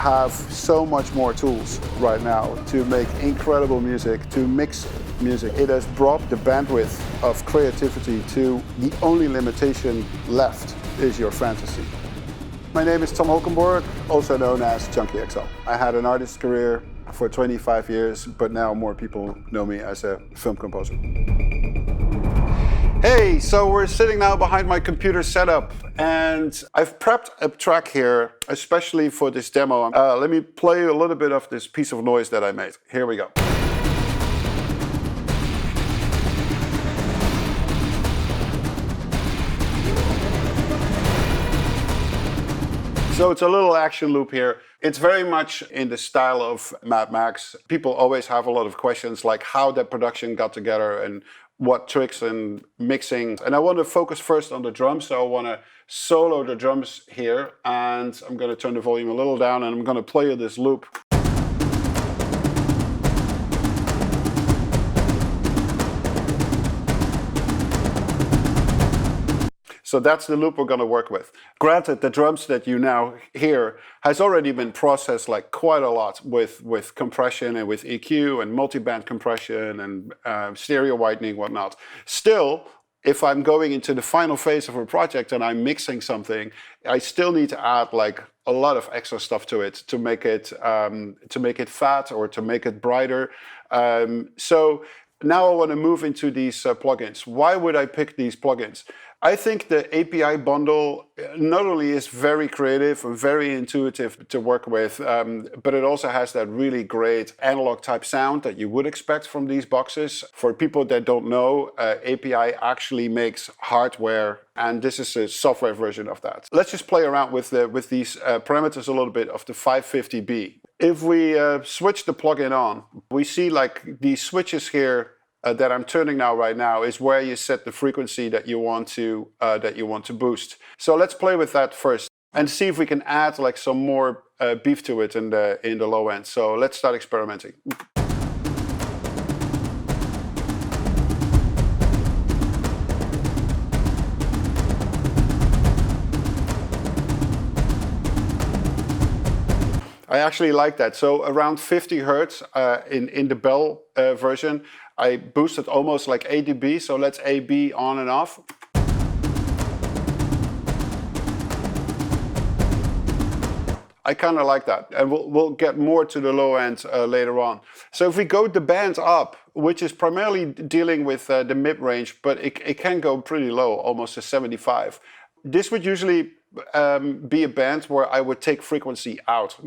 have so much more tools right now to make incredible music, to mix music. It has brought the bandwidth of creativity to the only limitation left is your fantasy. My name is Tom Holkenborg, also known as Junkie XL. I had an artist career for 25 years, but now more people know me as a film composer. Hey, so we're sitting now behind my computer setup, and I've prepped a track here, especially for this demo. Let me play a little bit of this piece of noise that I made. Here we go. So it's a little action loop here. It's very much in the style of Mad Max. People always have a lot of questions like how that production got together and what tricks and mixing. And I want to focus first on the drums. So I want to solo the drums here, and I'm going to turn the volume a little down and I'm going to play you this loop. So that's the loop we're going to work with. Granted, the drums that you now hear has already been processed like quite a lot with compression and with EQ and multiband compression and stereo widening, whatnot. Still, if I'm going into the final phase of a project and I'm mixing something, I still need to add like a lot of extra stuff to it to make it fat or to make it brighter. So now I want to move into these plugins. Why would I pick these plugins? I think the API bundle not only is very creative and very intuitive to work with, but it also has that really great analog type sound that you would expect from these boxes. For people that don't know, API actually makes hardware, and this is a software version of that. Let's just play around with these parameters a little bit of the 550B. If we switch the plugin on, we see like these switches here that I'm turning now right now is where you set the frequency that you want to boost. So let's play with that first and see if we can add like some more beef to it in the low end. So let's start experimenting. I actually like that. So around 50 Hertz in the Bell version, I boosted almost like 8 dB. So let's AB on and off. I kind of like that. And we'll get more to the low end later on. So if we go the band up, which is primarily dealing with the mid-range, but it can go pretty low, almost to 75. This would usually be a band where I would take frequency out.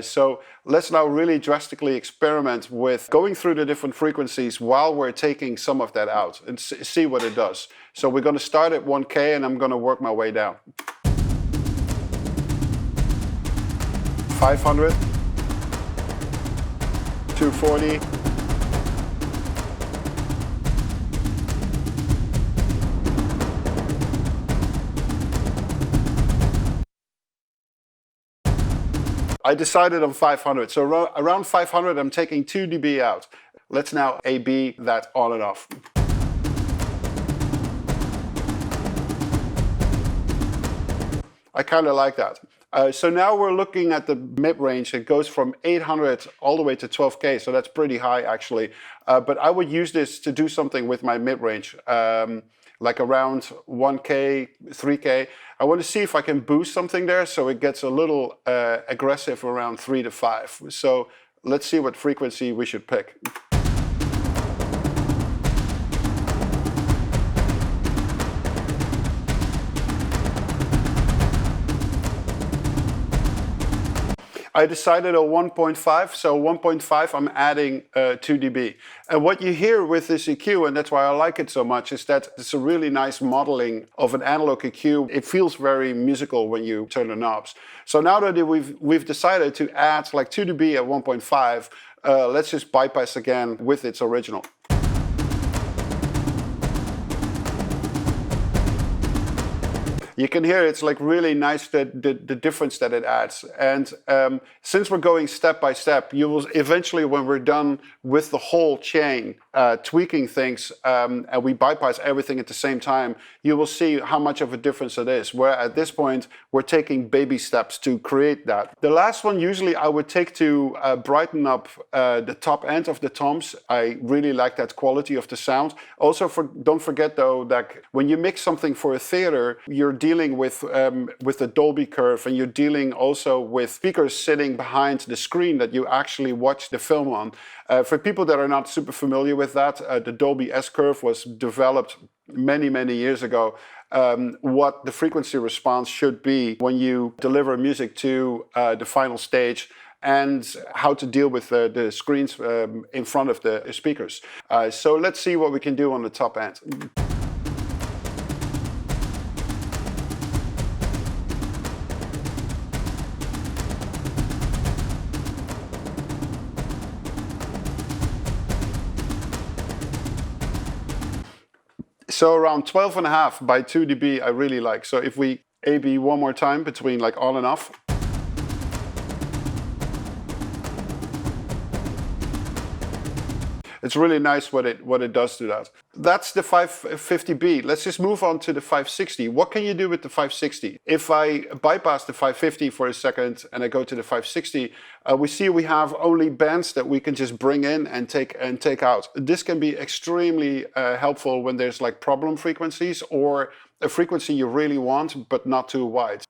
So let's now really drastically experiment with going through the different frequencies while we're taking some of that out and see what it does. So we're going to start at 1K and I'm going to work my way down. 500, 240, I decided on 500. So around 500, I'm taking 2 dB out. Let's now AB that on and off. I kind of like that. So now we're looking at the mid-range. It goes from 800 all the way to 12K, so that's pretty high actually. But I would use this to do something with my mid-range, like around 1K, 3K. I want to see if I can boost something there so it gets a little aggressive around 3 to 5. So let's see what frequency we should pick. I decided on 1.5, so 1.5 I'm adding 2 dB. And what you hear with this EQ, and that's why I like it so much, is that it's a really nice modeling of an analog EQ. It feels very musical when you turn the knobs. So now that we've decided to add like 2 dB at 1.5, let's just bypass again with its original. You can hear it's like really nice the difference that it adds. And since we're going step by step, you will eventually, when we're done with the whole chain, tweaking things, and we bypass everything at the same time, you will see how much of a difference it is. Where at this point, we're taking baby steps to create that. The last one usually I would take to brighten up the top end of the toms. I really like that quality of the sound. Also, don't forget though that when you mix something for a theater, you're dealing with the Dolby curve, and you're dealing also with speakers sitting behind the screen that you actually watch the film on. For people that are not super familiar with that, the Dolby S-curve was developed many years ago. What the frequency response should be when you deliver music to the final stage, and how to deal with the screens in front of the speakers. So let's see what we can do on the top end. So around 12.5 by 2 dB I really like. So if we A/B one more time between like on and off. It's really nice what it does to that. That's the 550B. Let's just move on to the 560. What can you do with the 560? If I bypass the 550 for a second and I go to the 560, we see we have only bands that we can just bring in and take out. This can be extremely helpful when there's like problem frequencies or a frequency you really want but not too wide.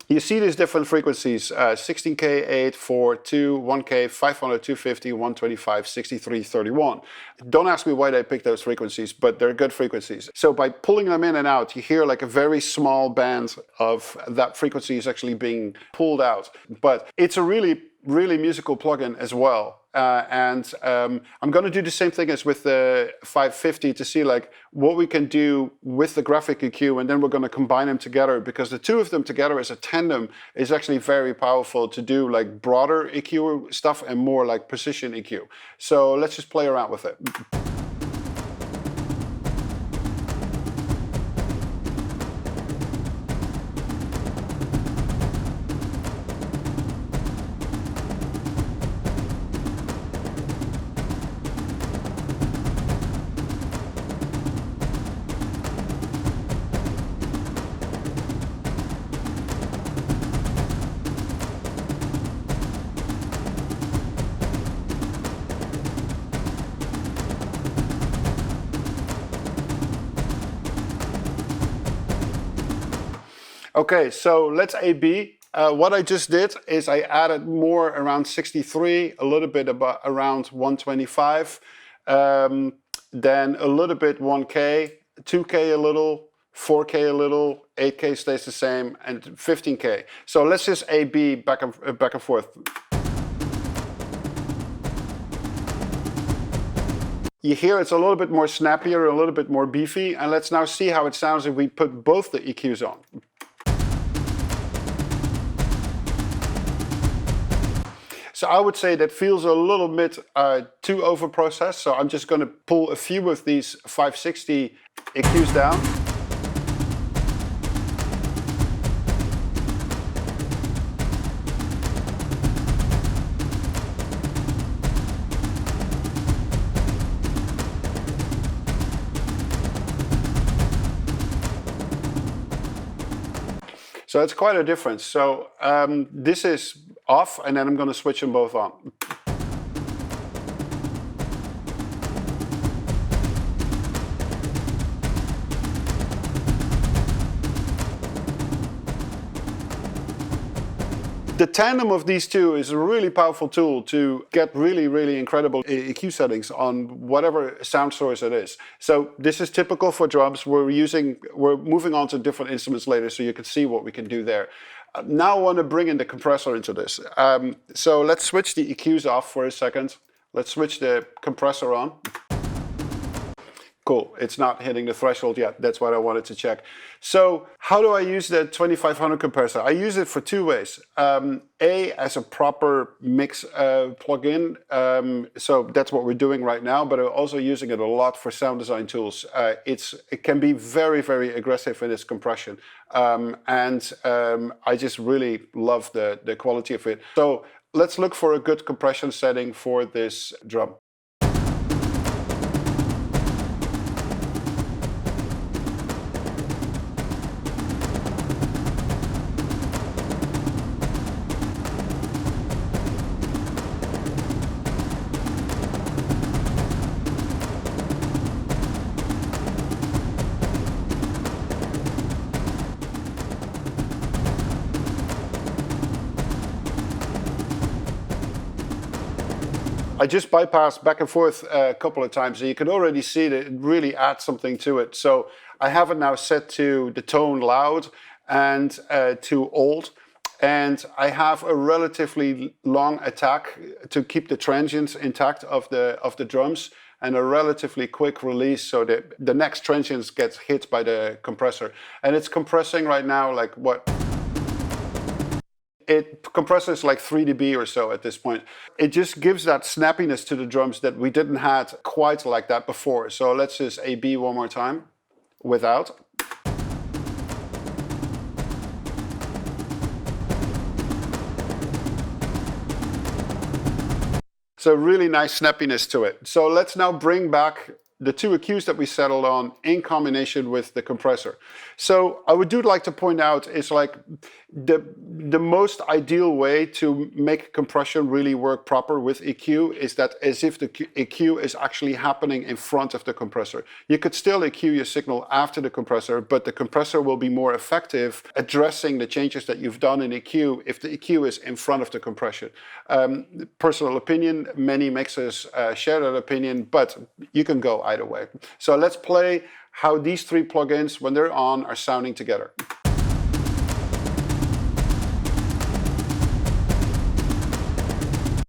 You see these different frequencies, 16K, 8, 4, 2, 1K, 500, 250, 125, 63, 31. Don't ask me why they picked those frequencies, but they're good frequencies. So by pulling them in and out, you hear like a very small band of that frequency is actually being pulled out. But it's a really musical plugin as well. I'm going to do the same thing as with the 550 to see like what we can do with the graphic EQ, and then we're going to combine them together, because the two of them together as a tandem is actually very powerful to do like broader EQ stuff and more like precision EQ. So let's just play around with it. Okay, so let's A/B. What I just did is I added more around 63, a little bit about around 125, then a little bit 1K, 2K a little, 4K a little, 8K stays the same, and 15K. So let's just A/B back and forth. You hear it's a little bit more snappier, a little bit more beefy, and let's now see how it sounds if we put both the EQs on. So I would say that feels a little bit too over-processed, so I'm just going to pull a few of these 560 EQs down. So it's quite a difference. So this is off, and then I'm going to switch them both on. The tandem of these two is a really powerful tool to get really incredible EQ settings on whatever sound source it is. So this is typical for drums. We're moving on to different instruments later, so you can see what we can do there. Now I want to bring in the compressor into this. So let's switch the EQs off for a second. Let's switch the compressor on. Cool, it's not hitting the threshold yet. That's what I wanted to check. So how do I use the 2500 compressor? I use it for two ways. A, as a proper mix plugin. So that's what we're doing right now, but I'm also using it a lot for sound design tools. It can be very, very aggressive in its compression. I just really love the quality of it. So let's look for a good compression setting for this drum. I just bypassed back and forth a couple of times, and you can already see that it really adds something to it. So I have it now set to the tone loud and to old, and I have a relatively long attack to keep the transients intact of the drums, and a relatively quick release so that the next transients gets hit by the compressor. And it's compressing right now like what? It compresses like 3 dB or so at this point. It just gives that snappiness to the drums that we didn't had quite like that before. So let's just A-B one more time without. So really nice snappiness to it. So let's now bring back the two EQs that we settled on in combination with the compressor. So I would like to point out is like the most ideal way to make compression really work proper with EQ is that as if the EQ is actually happening in front of the compressor. You could still EQ your signal after the compressor, but the compressor will be more effective addressing the changes that you've done in EQ if the EQ is in front of the compression. Personal opinion, many mixers share that opinion, but you can go either way. So let's play how these three plugins, when they're on, are sounding together.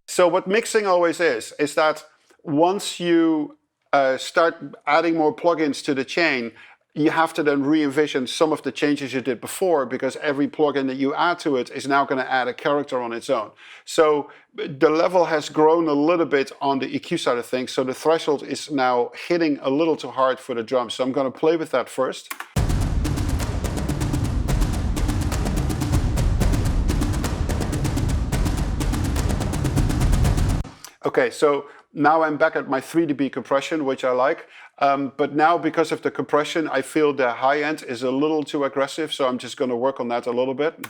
So what mixing always is that once you start adding more plugins to the chain, you have to then re-envision some of the changes you did before, because every plugin that you add to it is now going to add a character on its own. So the level has grown a little bit on the EQ side of things, so the threshold is now hitting a little too hard for the drums. So I'm going to play with that first. Okay, so now I'm back at my 3 dB compression, which I like. But now because of the compression, I feel the high end is a little too aggressive, so I'm just going to work on that a little bit.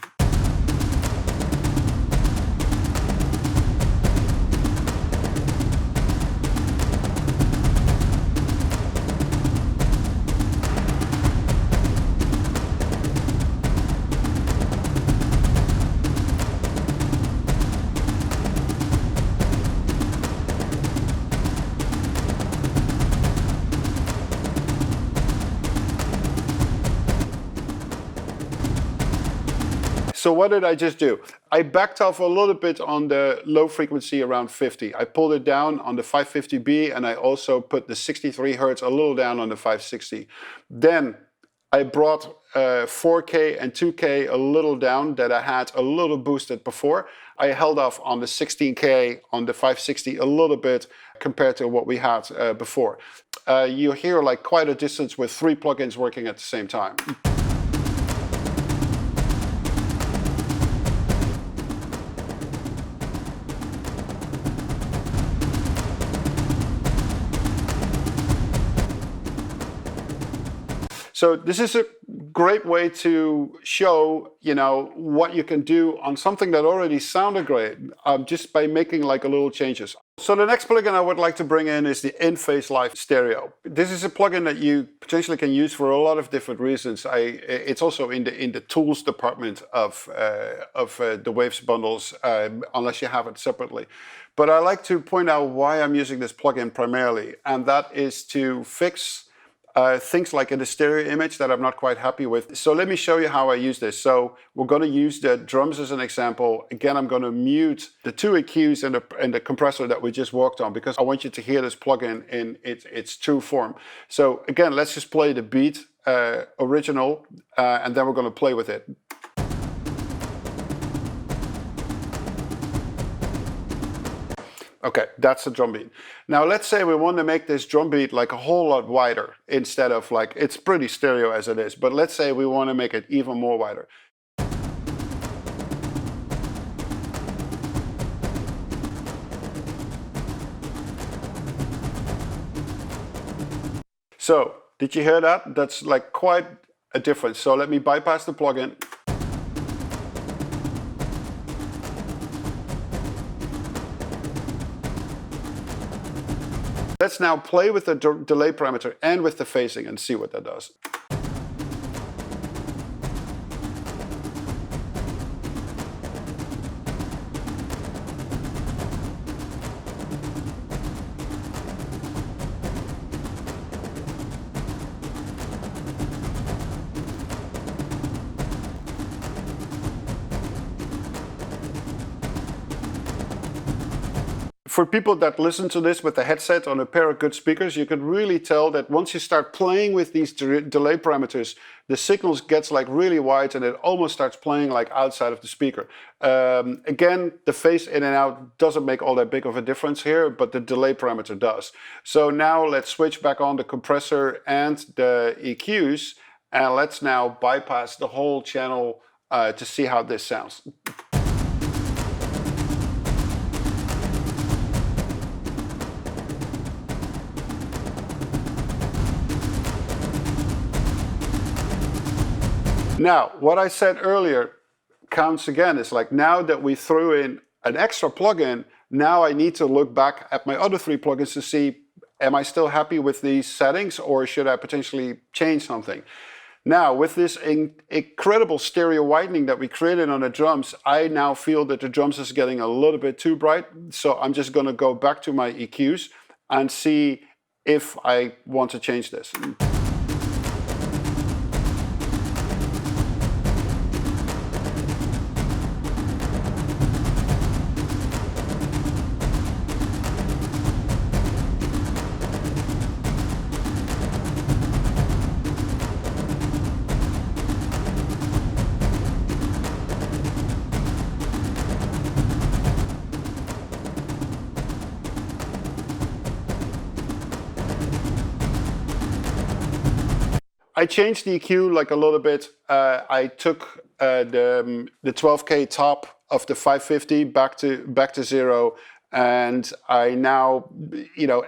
So what did I just do? I backed off a little bit on the low frequency around 50. I pulled it down on the 550B, and I also put the 63 Hertz a little down on the 560. Then I brought 4K and 2K a little down that I had a little boosted before. I held off on the 16K on the 560 a little bit compared to what we had before. You hear like quite a distance with 3 plugins working at the same time. So this is a great way to show, you know, what you can do on something that already sounded great, just by making like a little changes. So the next plugin I would like to bring in is the In-Phase Live Stereo. This is a plugin that you potentially can use for a lot of different reasons. It's also in the tools department of the Waves bundles, unless you have it separately. But I like to point out why I'm using this plugin primarily, and that is to fix things like in the stereo image that I'm not quite happy with. So let me show you how I use this. So we're going to use the drums as an example. Again, I'm going to mute the two EQs and the compressor that we just worked on, because I want you to hear this plugin in its true form. So again, let's just play the beat original, and then we're going to play with it. Okay, that's the drum beat. Now let's say we want to make this drum beat like a whole lot wider, instead of like, it's pretty stereo as it is, but let's say we want to make it even more wider. So, did you hear that? That's like quite a difference. So let me bypass the plugin. Let's now play with the delay parameter and with the phasing and see what that does. For people that listen to this with a headset on a pair of good speakers, you could really tell that once you start playing with these delay parameters, the signals gets like really wide and it almost starts playing like outside of the speaker. Again, the phase in and out doesn't make all that big of a difference here, but the delay parameter does. So now let's switch back on the compressor and the EQs, and let's now bypass the whole channel to see how this sounds. Now, what I said earlier counts again. It's like, now that we threw in an extra plugin, now I need to look back at my other three plugins to see, am I still happy with these settings, or should I potentially change something? Now, with this incredible stereo widening that we created on the drums, I now feel that the drums is getting a little bit too bright. So I'm just going to go back to my EQs and see if I want to change this. I changed the EQ like a little bit. I took the 12K top of the 550 back to zero, and I now,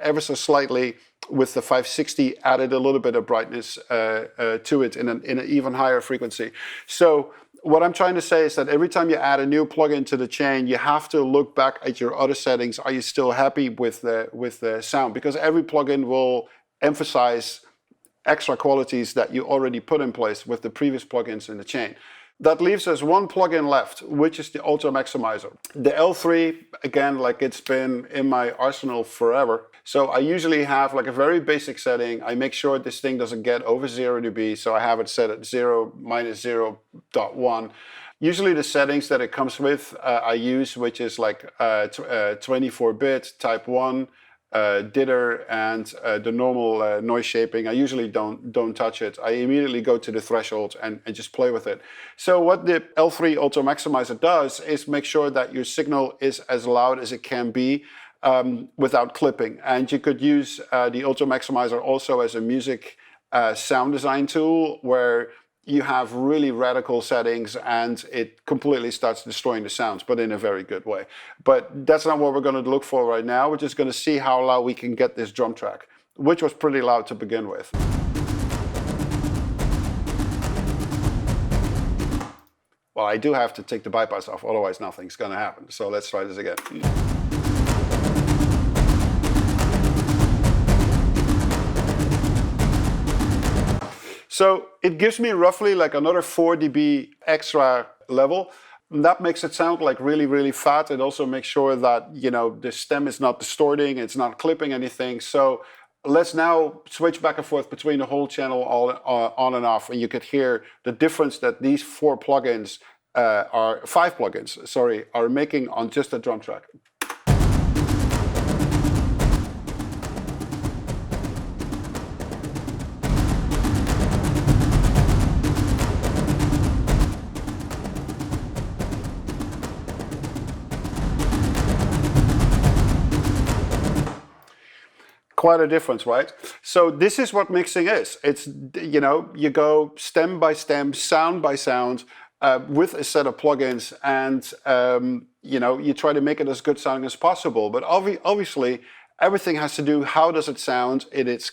ever so slightly with the 560 added a little bit of brightness to it in an even higher frequency. So what I'm trying to say is that every time you add a new plugin to the chain, you have to look back at your other settings. Are you still happy with the sound? Because every plugin will emphasize extra qualities that you already put in place with the previous plugins in the chain. That leaves us one plugin left, which is the Auto Maximizer. The L3, again, like it's been in my arsenal forever. So I usually have like a very basic setting. I make sure this thing doesn't get over 0 dB, so I have it set at 0 minus 0.1. Usually the settings that it comes with I use, which is like 24-bit type 1, dither, and the normal noise shaping. I usually don't touch it. I immediately go to the threshold and just play with it. So what the L3 Auto Maximizer does is make sure that your signal is as loud as it can be without clipping. And you could use the Auto Maximizer also as a music sound design tool, where you have really radical settings and it completely starts destroying the sounds, but in a very good way. But that's not what we're going to look for right now. We're just going to see how loud we can get this drum track, which was pretty loud to begin with. Well, I do have to take the bypass off, otherwise nothing's going to happen. So let's try this again. So it gives me roughly like another 4 dB extra level. And that makes it sound like really, really fat. It also makes sure that, the stem is not distorting, it's not clipping anything. So Let's now switch back and forth between the whole channel on and off, and you could hear the difference that these 5 plugins, are making on just a drum track. Quite a difference, right? So this is what mixing is. It's, you know, you go stem by stem, sound by sound, with a set of plugins, and you know, you try to make it as good sounding as possible. But obviously, everything has to do how does it sound in its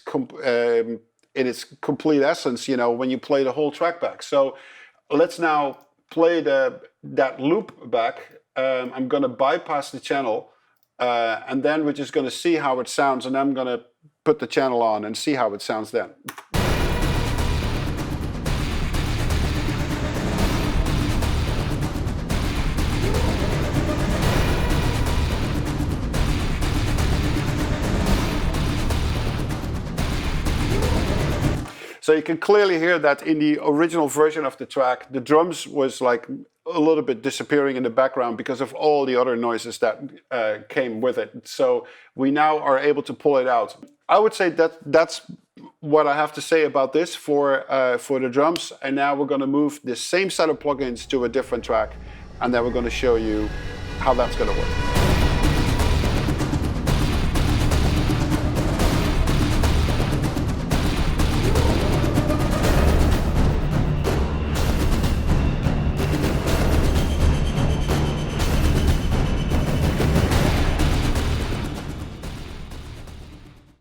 complete essence. You know, when you play the whole track back. So let's now play that loop back. I'm going to bypass the channel. And then we're just going to see how it sounds, and I'm going to put the channel on and see how it sounds then. So you can clearly hear that in the original version of the track, the drums was like a little bit disappearing in the background because of all the other noises that came with it. So we now are able to pull it out. I would say that that's what I have to say about this for the drums. And now we're going to move the same set of plugins to a different track, and then we're going to show you how that's going to work.